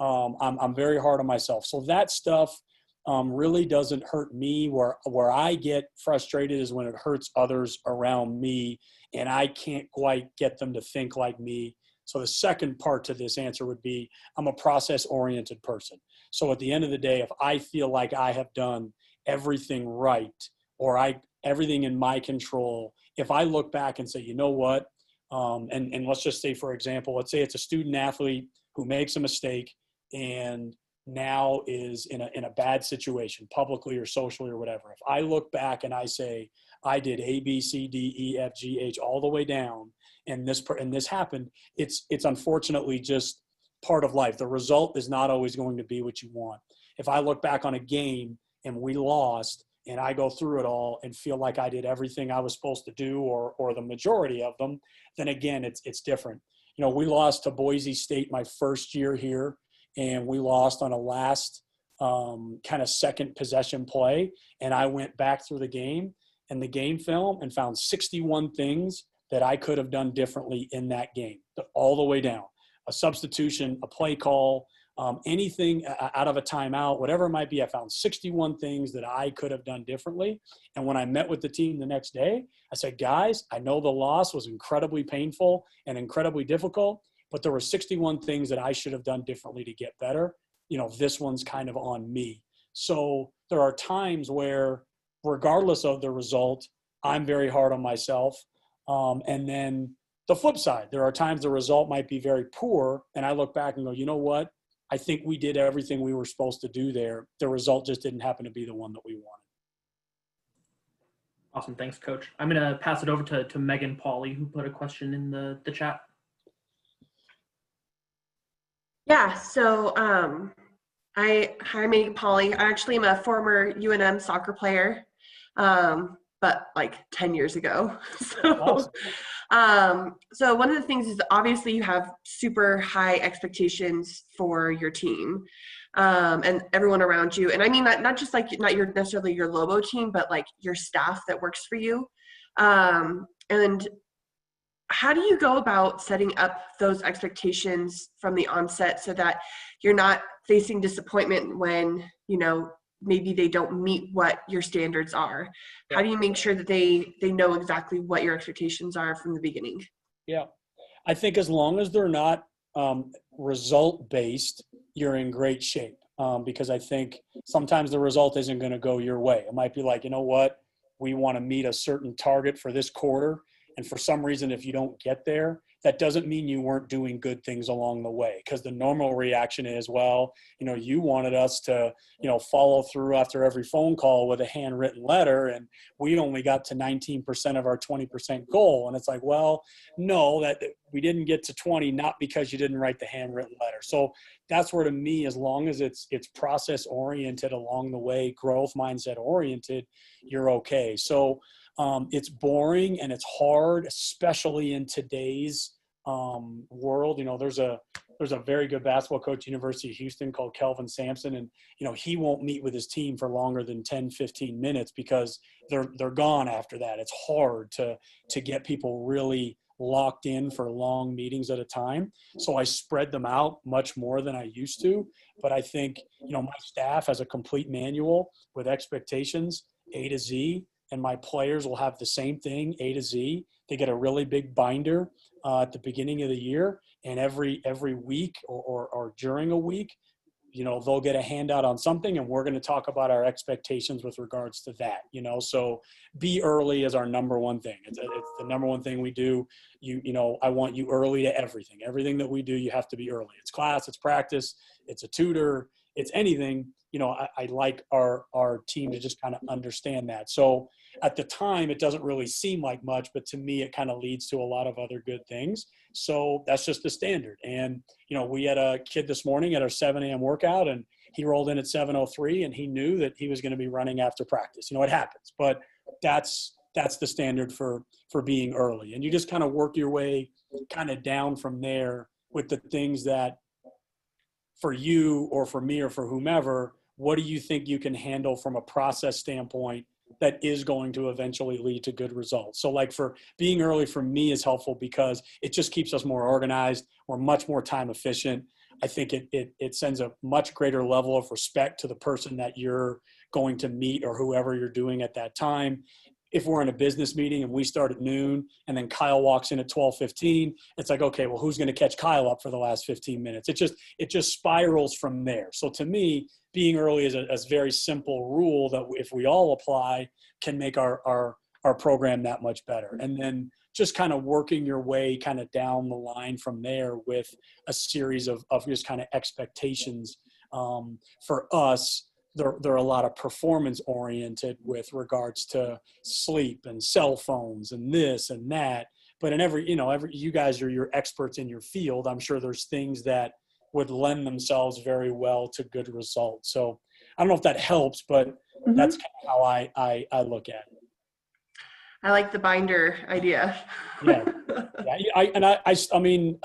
I'm very hard on myself. So that stuff really doesn't hurt me. Where I get frustrated is when it hurts others around me and I can't quite get them to think like me. So the second part to this answer would be, I'm a process-oriented person. So at the end of the day, if I feel like I have done everything right, or everything in my control, if I look back and say, you know what, and let's just say, for example, let's say it's a student athlete who makes a mistake and now is in a bad situation, publicly or socially or whatever. If I look back and I say, I did A, B, C, D, E, F, G, H, all the way down, and this happened, it's unfortunately just part of life. The result is not always going to be what you want. If I look back on a game and we lost, and I go through it all and feel like I did everything I was supposed to do, or the majority of them, then again, it's different. We lost to Boise State my first year here, and we lost on a last kind of second possession play. And I went back through the game and the game film and found 61 things that I could have done differently in that game, all the way down. A substitution, a play call, anything out of a timeout, whatever it might be. I found 61 things that I could have done differently. And when I met with the team the next day, I said, guys, I know the loss was incredibly painful and incredibly difficult, but there were 61 things that I should have done differently to get better. This one's kind of on me. So there are times where, regardless of the result, I'm very hard on myself. And then the flip side, there are times the result might be very poor, and I look back and go, you know what? I think we did everything we were supposed to do there. The result just didn't happen to be the one that we wanted. Awesome. Thanks, Coach. I'm going to pass it over to Megan Pauley, who put a question in the chat. Yeah, so hi, Megan Pauley. I actually am a former UNM soccer player, but like 10 years ago. So one of the things is, obviously you have super high expectations for your team and everyone around you. And I mean, not just like, not necessarily your Lobo team, but like your staff that works for you. And how do you go about setting up those expectations from the onset so that you're not facing disappointment when, maybe they don't meet what your standards are? How do you make sure that they know exactly what your expectations are from the beginning? Yeah, I think as long as they're not result-based, you're in great shape, because I think sometimes the result isn't going to go your way. It might be like, you know what, we want to meet a certain target for this quarter, and for some reason, if you don't get there, that doesn't mean you weren't doing good things along the way. Because the normal reaction is, well, you wanted us to, follow through after every phone call with a handwritten letter, and we only got to 19% of our 20% goal. And it's like, well, no, that we didn't get to 20, not because you didn't write the handwritten letter. So that's where, to me, as long as it's process oriented along the way, growth mindset oriented, you're okay. So it's boring and it's hard, especially in today's world. There's a very good basketball coach at University of Houston called Kelvin Sampson, and he won't meet with his team for longer than 10-15 minutes because they're gone after that. It's hard to get people really locked in for long meetings at a time. So I spread them out much more than I used to. But I think, my staff has a complete manual with expectations A to Z, and my players will have the same thing A to Z. They get a really big binder at the beginning of the year, and every week or during a week, they'll get a handout on something, and we're going to talk about our expectations with regards to that. So be early is our number one thing. It's the number one thing we do. I want you early to everything that we do. You have to be early. It's class, it's practice, it's a tutor, it's anything. I like our team to just kind of understand that. So at the time, it doesn't really seem like much, but to me, it kind of leads to a lot of other good things. So that's just the standard. And, we had a kid this morning at our 7 a.m. workout, and he rolled in at 7:03, and he knew that he was going to be running after practice. It happens, but that's the standard for being early. And you just kind of work your way kind of down from there with the things that, for you or for me or for whomever, what do you think you can handle from a process standpoint that is going to eventually lead to good results? So like, for being early for me is helpful because it just keeps us more organized. We're much more time efficient. I think it sends a much greater level of respect to the person that you're going to meet or whoever you're doing at that time. If we're in a business meeting and we start at noon and then Kyle walks in at 12:15, it's like, okay, well, who's going to catch Kyle up for the last 15 minutes? It just spirals from there. So to me, being early is a very simple rule that if we all apply, can make our program that much better. And then just kind of working your way kind of down the line from there with a series of just kind of expectations. For us, there are a lot of performance oriented with regards to sleep and cell phones and this and that. But in every you guys are your experts in your field. I'm sure there's things that would lend themselves very well to good results. So I don't know if that helps, but that's kind of how I look at it. I like the binder idea. Yeah. I mean,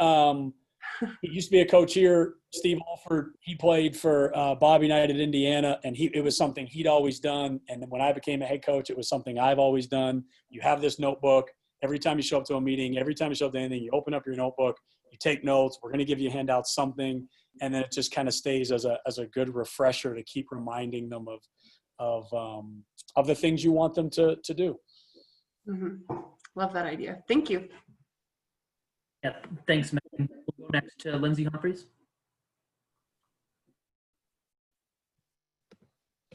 he used to be a coach here, Steve Alford. He played for Bobby Knight at Indiana, and it was something he'd always done. And when I became a head coach, it was something I've always done. You have this notebook. Every time you show up to a meeting, every time you show up to anything, you open up your notebook, you take notes. We're going to give you handouts, something, and then it just kind of stays as a good refresher to keep reminding them of the things you want them to do. Mm-hmm. Love that idea. Thank you. Yeah, thanks, Megan. We'll go next to Lindsay Humphreys.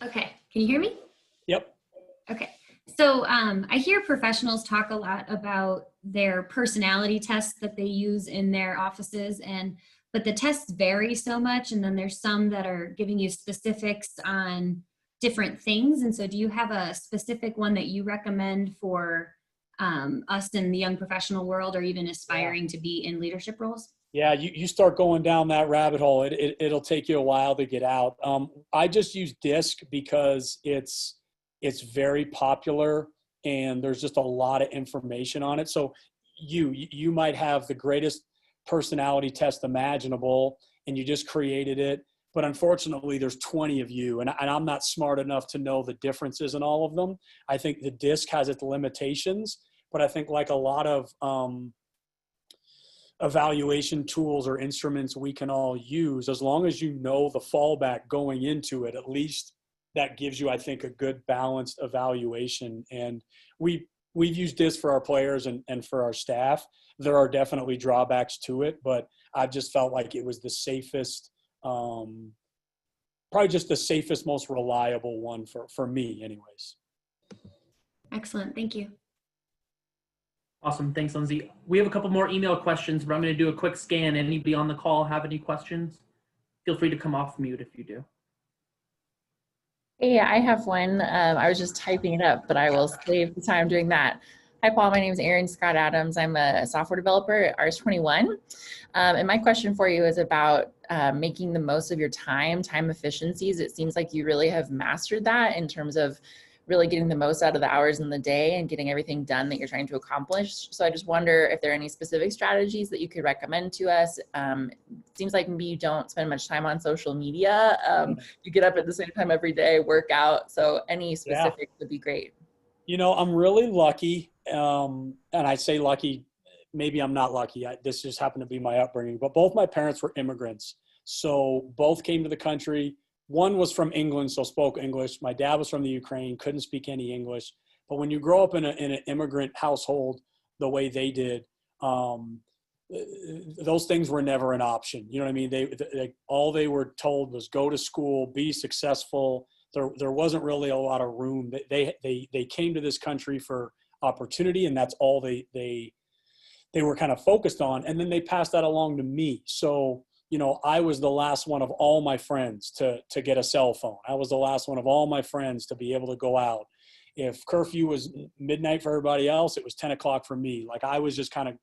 Okay, can you hear me? Yep. Okay, so I hear professionals talk a lot about their personality tests that they use in their offices, but the tests vary so much, and then there's some that are giving you specifics on different things. And so do you have a specific one that you recommend for us in the young professional world, or even aspiring to be in leadership roles? Yeah, you start going down that rabbit hole, it'll take you a while to get out. I just use DISC because it's very popular and there's just a lot of information on it. So you might have the greatest personality test imaginable and you just created it, but unfortunately there's 20 of you, and I'm not smart enough to know the differences in all of them. I think the DISC has its limitations, but I think like a lot of evaluation tools or instruments we can all use, as long as you know the fallback going into it, at least that gives you, I think, a good balanced evaluation. And we've used this for our players and for our staff. There are definitely drawbacks to it, but I just felt like it was the safest, probably just the safest, most reliable one for me anyways. Excellent, thank you. Awesome. Thanks, Lindsay. We have a couple more email questions, but I'm going to do a quick scan. Anybody on the call have any questions? Feel free to come off mute if you do. Hey, I have one. I was just typing it up, but I will save the time doing that. Hi, Paul. My name is Erin Scott Adams. I'm a software developer at RS21. And my question for you is about making the most of your time efficiencies. It seems like you really have mastered that in terms of really getting the most out of the hours in the day and getting everything done that you're trying to accomplish. So I just wonder if there are any specific strategies that you could recommend to us. It seems like maybe you don't spend much time on social media. You get up at the same time every day, work out. So any specifics would be great. You know, I'm really lucky. And I say lucky, maybe I'm not lucky. This just happened to be my upbringing, but both my parents were immigrants. So both came to the country. One was from England, so spoke English. My dad was from the Ukraine, couldn't speak any English. But when you grow up in an immigrant household the way they did, those things were never an option. You know what I mean? They all they were told was go to school, be successful. There wasn't really a lot of room. They came to this country for opportunity, and that's all they were kind of focused on. And then they passed that along to me. So you know, I was the last one of all my friends to get a cell phone. I was the last one of all my friends to be able to go out. If curfew was midnight for everybody else, it was 10 o'clock for me. Like I was just kind of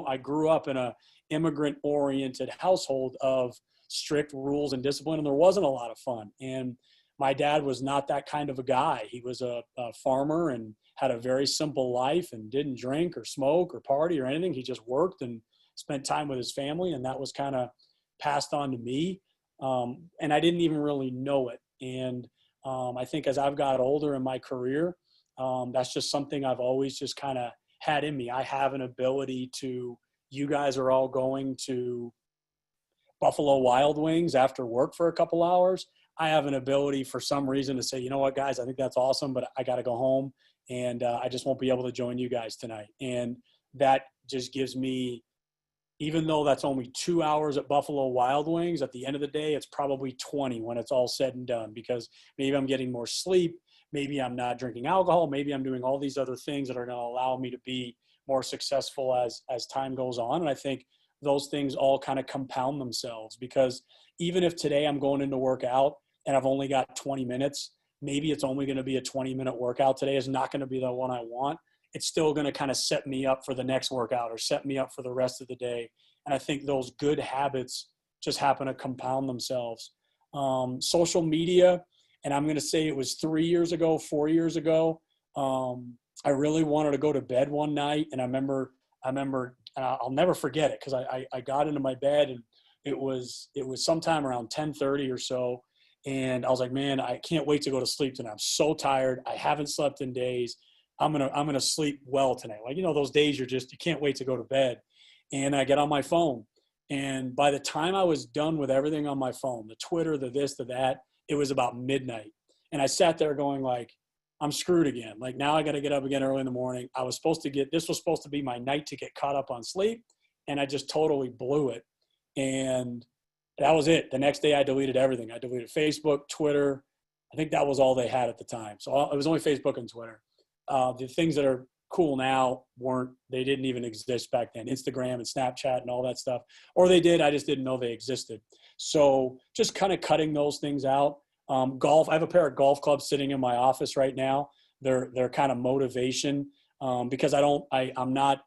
I grew up in a immigrant-oriented household of strict rules and discipline, and there wasn't a lot of fun. And my dad was not that kind of a guy. He was a farmer and had a very simple life and didn't drink or smoke or party or anything. He just worked and spent time with his family, and that was kind of passed on to me. And I didn't even really know it. And I think as I've got older in my career, that's just something I've always just kind of had in me. I have an ability to, you guys are all going to Buffalo Wild Wings after work for a couple hours. I have an ability for some reason to say, you know what, guys, I think that's awesome, but I got to go home and I just won't be able to join you guys tonight. And that just gives me, even though that's only 2 hours at Buffalo Wild Wings, at the end of the day, it's probably 20 when it's all said and done, because maybe I'm getting more sleep. Maybe I'm not drinking alcohol. Maybe I'm doing all these other things that are going to allow me to be more successful as time goes on. And I think those things all kind of compound themselves, because even if today I'm going into work out and I've only got 20 minutes, maybe it's only going to be a 20-minute workout today. It's not going to be the one I want. It's still going to kind of set me up for the next workout or set me up for the rest of the day. And I think those good habits just happen to compound themselves. Social media, and I'm going to say it was 3 years ago, 4 years ago, I really wanted to go to bed one night. And I remember, and I'll never forget it, because I got into my bed and it was sometime around 10:30 or so. And I was like, man, I can't wait to go to sleep tonight. I'm so tired. I haven't slept in days. I'm gonna sleep well tonight. Like, you know, those days you can't wait to go to bed. And I get on my phone. And by the time I was done with everything on my phone, the Twitter, the this, the that, it was about midnight. And I sat there going like, I'm screwed again. Like, now I got to get up again early in the morning. This was supposed to be my night to get caught up on sleep. And I just totally blew it. And that was it. The next day I deleted everything. I deleted Facebook, Twitter. I think that was all they had at the time. So it was only Facebook and Twitter. The things that are cool now they didn't even exist back then. Instagram and Snapchat and all that stuff. Or they did, I just didn't know they existed. So just kind of cutting those things out. Golf, I have a pair of golf clubs sitting in my office right now. They're kind of motivation, because I'm not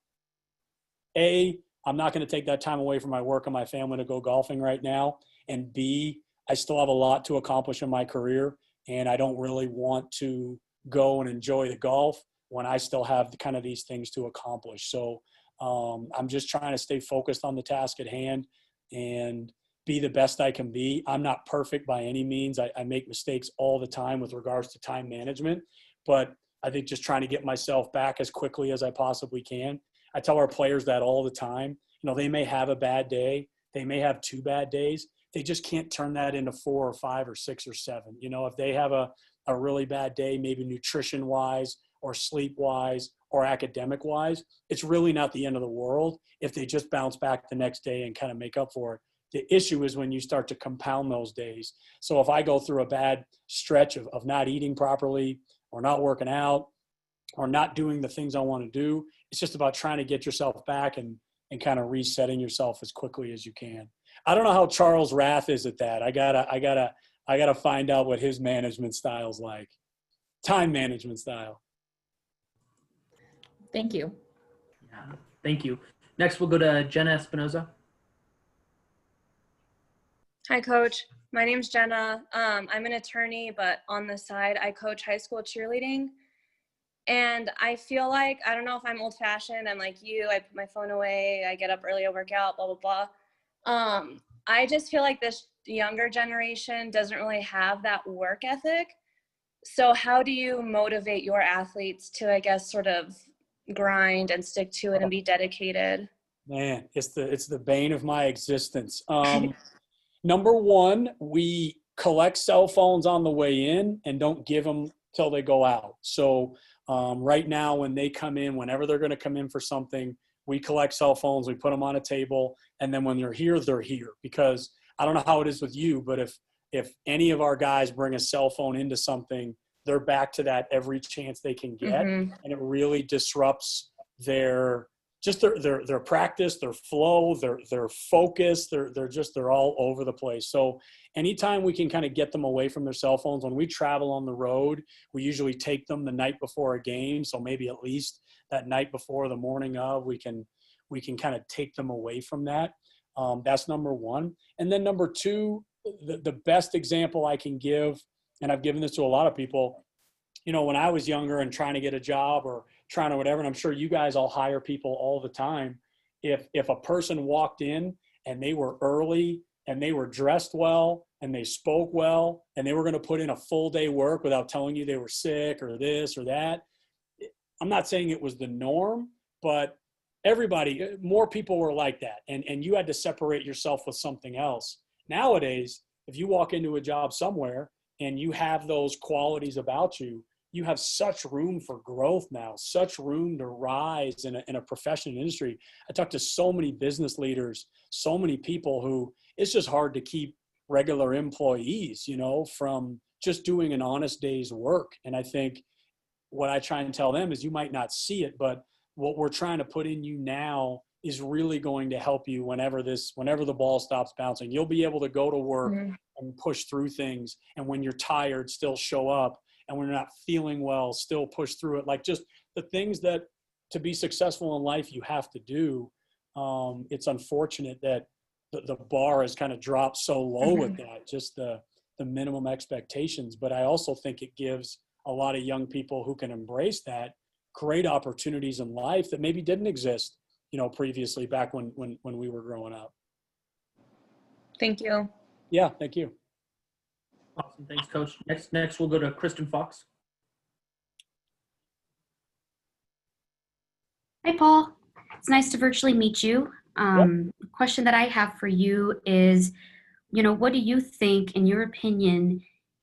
going to take that time away from my work and my family to go golfing right now. And B, I still have a lot to accomplish in my career, and I don't really want to go and enjoy the golf when I still have kind of these things to accomplish. So I'm just trying to stay focused on the task at hand and be the best I can be. I'm not perfect by any means. I make mistakes all the time with regards to time management, but I think just trying to get myself back as quickly as I possibly can. I tell our players that all the time. You know, they may have a bad day. They may have 2 bad days. They just can't turn that into 4 or 5 or 6 or 7. You know, if they have a really bad day, maybe nutrition wise or sleep wise or academic wise, it's really not the end of the world if they just bounce back the next day and kind of make up for it. The issue is when you start to compound those days. So if I go through a bad stretch of not eating properly or not working out or not doing the things I want to do. It's just about trying to get yourself back and kind of resetting yourself as quickly as you can. I don't know how Charles Rath is at that. I gotta find out what his management style's like. Time management style. Thank you. Yeah, thank you. Next, we'll go to Jenna Espinoza. Hi, Coach. My name's Jenna. I'm an attorney, but on the side, I coach high school cheerleading. And I feel like, I don't know if I'm old fashioned. I'm like you, I put my phone away, I get up early, I work out, blah, blah, blah. I just feel like this younger generation doesn't really have that work ethic. So how do you motivate your athletes to, I guess, sort of grind and stick to it and be dedicated? Man, it's the bane of my existence. Number one, we collect cell phones on the way in and don't give them till they go out. So right now, when they come in, whenever they're going to come in for something, we collect cell phones, we put them on a table, and then when they're here, they're here. Because I don't know how it is with you, but if any of our guys bring a cell phone into something, they're back to that every chance they can get, and it really disrupts their practice, their flow, their focus. They're all over the place. So anytime we can kind of get them away from their cell phones, when we travel on the road, we usually take them the night before a game. So maybe at least that night before, the morning of, we can kind of take them away from that. That's number one. And then number two, the best example I can give, and I've given this to a lot of people, when I was younger and trying to get a job or trying to whatever, and I'm sure you guys all hire people all the time. If a person walked in and they were early and they were dressed well and they spoke well and they were going to put in a full day work without telling you they were sick or this or that, I'm not saying it was the norm, but more people were like that. And you had to separate yourself with something else. Nowadays, if you walk into a job somewhere and you have those qualities about you, you have such room for growth now, such room to rise in a professional industry. I talk to so many business leaders, so many people who it's just hard to keep regular employees, from just doing an honest day's work. And I think what I try and tell them is you might not see it, but what we're trying to put in you now is really going to help you whenever the ball stops bouncing. You'll be able to go to work and push through things. And when you're tired, still show up. And when you're not feeling well, still push through it. Like just the things that to be successful in life, you have to do. It's unfortunate that the bar has kind of dropped so low with that, just the minimum expectations. But I also think it gives a lot of young people who can embrace that great opportunities in life that maybe didn't exist, previously back when we were growing up. Thank you. Yeah, thank you. Awesome. Thanks, Coach. Next we'll go to Kristen Fox. Hi, Paul. It's nice to virtually meet you. The question that I have for you is, what do you think, in your opinion,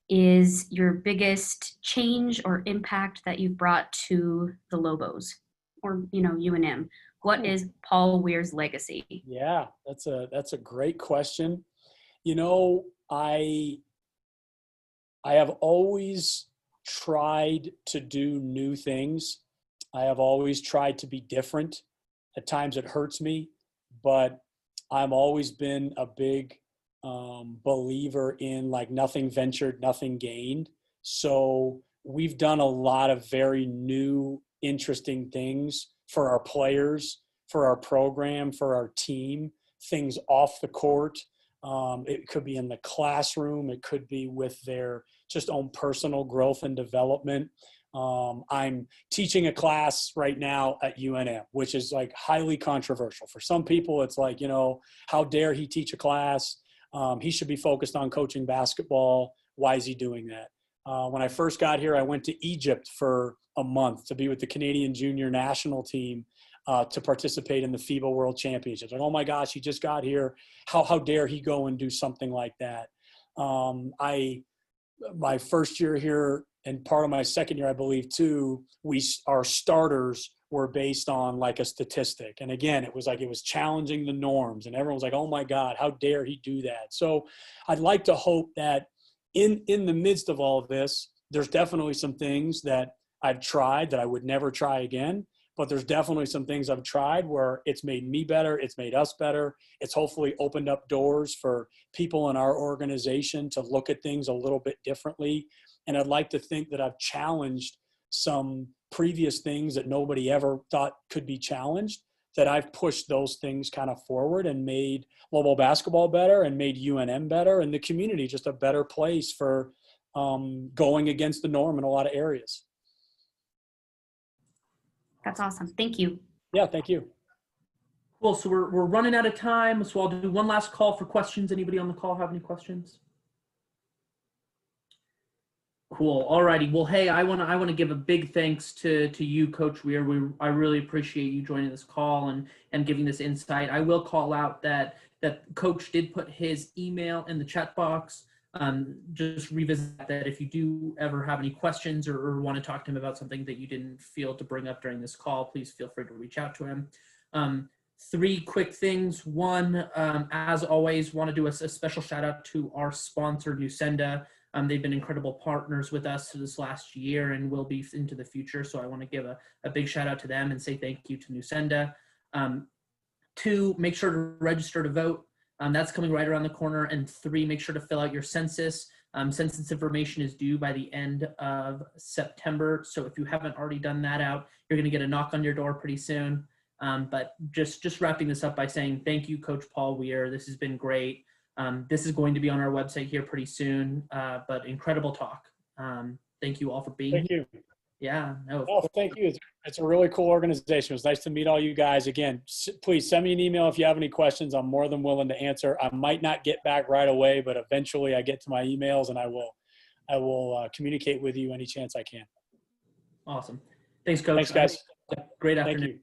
is your biggest change or impact that you've brought to the Lobos or, UNM? What is Paul Weir's legacy? Yeah, that's a great question. I have always tried to do new things. I have always tried to be different. At times it hurts me, but I've always been a big believer in like nothing ventured, nothing gained. So we've done a lot of very new, interesting things for our players, for our program, for our team, things off the court. It could be in the classroom. It could be with their just own personal growth and development. I'm teaching a class right now at UNM, which is like highly controversial. For some people, it's like, how dare he teach a class? He should be focused on coaching basketball. Why is he doing that? When I first got here, I went to Egypt for a month to be with the Canadian junior national team to participate in the FIBA World Championships. Like, oh my gosh, he just got here. How dare he go and do something like that? My first year here and part of my second year, I believe too, our starters were based on like a statistic. And again, it was challenging the norms and everyone was like, oh my God, how dare he do that? So I'd like to hope that in the midst of all of this, there's definitely some things that I've tried that I would never try again. But there's definitely some things I've tried where it's made me better. It's made us better. It's hopefully opened up doors for people in our organization to look at things a little bit differently. And I'd like to think that I've challenged some previous things that nobody ever thought could be challenged, that I've pushed those things kind of forward and made Lobo basketball better and made UNM better and the community just a better place for going against the norm in a lot of areas. That's awesome. Thank you. Yeah, thank you. Cool. So we're running out of time. So I'll do one last call for questions. Anybody on the call have any questions? Cool. All righty. Well, hey, I want to give a big thanks to you, Coach Weir. I really appreciate you joining this call and giving this insight. I will call out that Coach did put his email in the chat box. Just revisit that if you do ever have any questions or want to talk to him about something that you didn't feel to bring up during this call, please feel free to reach out to him. 3 quick things. One, as always, want to do a special shout out to our sponsor, Nusenda. They've been incredible partners with us this last year and will be into the future. So I want to give a big shout out to them and say thank you to Nusenda. 2, make sure to register to vote. That's coming right around the corner. And 3, make sure to fill out your census. Census information is due by the end of September. So if you haven't already done that out, you're going to get a knock on your door pretty soon. But just wrapping this up by saying thank you, Coach Paul Weir. This has been great. This is going to be on our website here pretty soon, but incredible talk. Thank you all for being here. Thank you. Yeah. No, Thank you. It's a really cool organization. It was nice to meet all you guys. Again, please send me an email if you have any questions. I'm more than willing to answer. I might not get back right away, but eventually I get to my emails and I will communicate with you any chance I can. Awesome. Thanks, Coach. Thanks, guys. Great afternoon. Thank you.